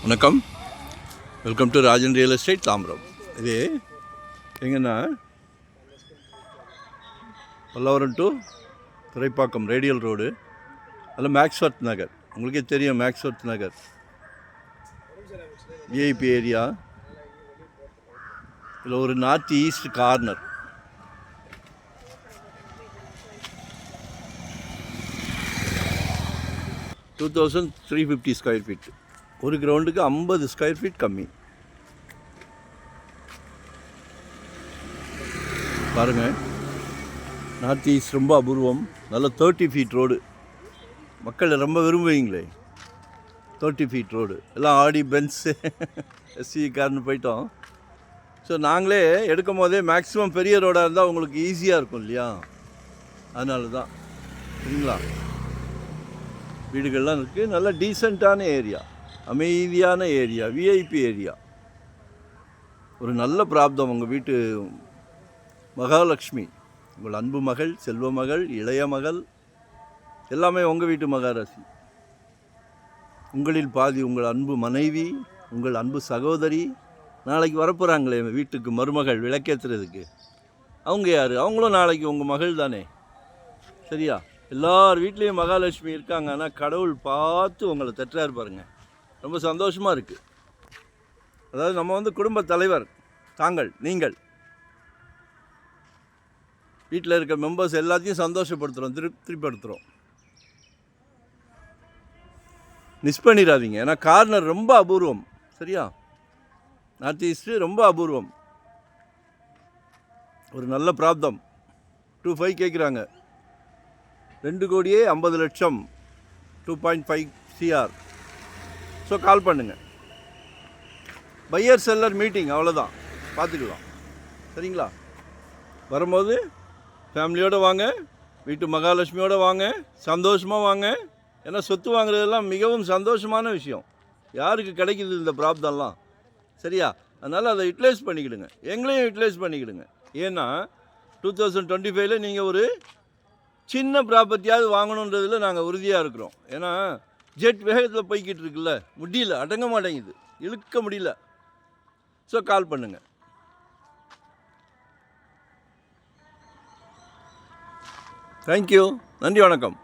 வணக்கம், welcome to Rajan real estate Tambaram. இது எங்கன்னா Pallavaram to Thoraipakkam radial road, அதில் மேக்ஸ்வர்த் நகர். உங்களுக்கே தெரியும் மேக்ஸ்வர்த் நகர் விஐபி ஏரியா. இதில் ஒரு north east corner. $2,350 square feet. ஒரு கிரவுண்டுக்கு 50 ஸ்கொயர் ஃபீட் கம்மி. பாருங்கள், நார்த் ஈஸ்ட் ரொம்ப அபூர்வம். நல்ல 30 ஃபீட் ரோடு. மக்கள் ரொம்ப விரும்புவீங்களே 30 ஃபீட் ரோடு. எல்லாம் ஆடி பென்ஸு எஸ்வி கார்னு போயிட்டோம். ஸோ நாங்களே எடுக்கும் போதே மேக்ஸிமம் பெரிய ரோடாக இருந்தால் உங்களுக்கு ஈஸியாக இருக்கும் இல்லையா, அதனால தான். சரிங்களா, வீடுகள்லாம் இருக்குது. நல்ல டீசெண்டான ஏரியா, அமைதியான ஏரியா, விஐபி ஏரியா. ஒரு நல்ல பிராப்தம். உங்கள் வீட்டு மகாலட்சுமி, உங்கள் அன்பு மகள், செல்வ மகள், இளைய மகள், எல்லாமே உங்கள் வீட்டு மகாராசி. உங்களில் பாதி உங்கள் அன்பு மனைவி, உங்கள் அன்பு சகோதரி. நாளைக்கு வரப்போகிறாங்களே வீட்டுக்கு மருமகள் விளக்கேற்றுறதுக்கு, அவங்க யார்? அவங்களும் நாளைக்கு உங்கள் மகள் தானே. சரியா, எல்லார் வீட்லேயும் மகாலட்சுமி இருக்காங்க. ஆனால் கடவுள் பார்த்து உங்களை தட்டுறாரு பாருங்க. ரொம்ப சந்தோஷமாக இருக்குது. அதாவது நம்ம குடும்ப தலைவர் தாங்கள், நீங்கள் வீட்டில் இருக்க மெம்பர்ஸ் எல்லாத்தையும் சந்தோஷப்படுத்துகிறோம், திருப்திப்படுத்துகிறோம். மிஸ் பண்ணிடாதீங்க. ஏன்னா கார்னர் ரொம்ப அபூர்வம். சரியா, நார்த் ஈஸ்ட்டு ரொம்ப அபூர்வம். ஒரு நல்ல பிராப்தம். 2.5 கேட்குறாங்க. 2,50,00,000, 2.5 CR. ஸோ கால் பண்ணுங்கள். பையர் செல்லர் மீட்டிங், அவ்வளோதான், பார்த்துக்கலாம். சரிங்களா, வரும்போது ஃபேமிலியோடு வாங்க, வீட்டு மகாலட்சுமியோடு வாங்க, சந்தோஷமாக வாங்க. ஏன்னா சொத்து வாங்குறதெல்லாம் மிகவும் சந்தோஷமான விஷயம். யாருக்கு கிடைக்கிது இந்த பிராப்தம்லாம்? சரியா, அதனால் அதை யூட்டிலைஸ் பண்ணிக்கிடுங்க, எங்களையும் யூட்டிலைஸ் பண்ணிக்கிடுங்க. ஏன்னா 2025 நீங்கள் ஒரு சின்ன ப்ராப்பர்ட்டியாவது வாங்கணுன்றதில் நாங்கள் உறுதியாக இருக்கிறோம். ஏன்னா ஜெட் வேகத்தில் போய்கிட்டு இருக்குல்ல, முடியல, அடங்க மாட்டேங்குது, இழுக்க முடியல. ஸோ கால் பண்ணுங்கள். தேங்க்யூ, நன்றி, வணக்கம்.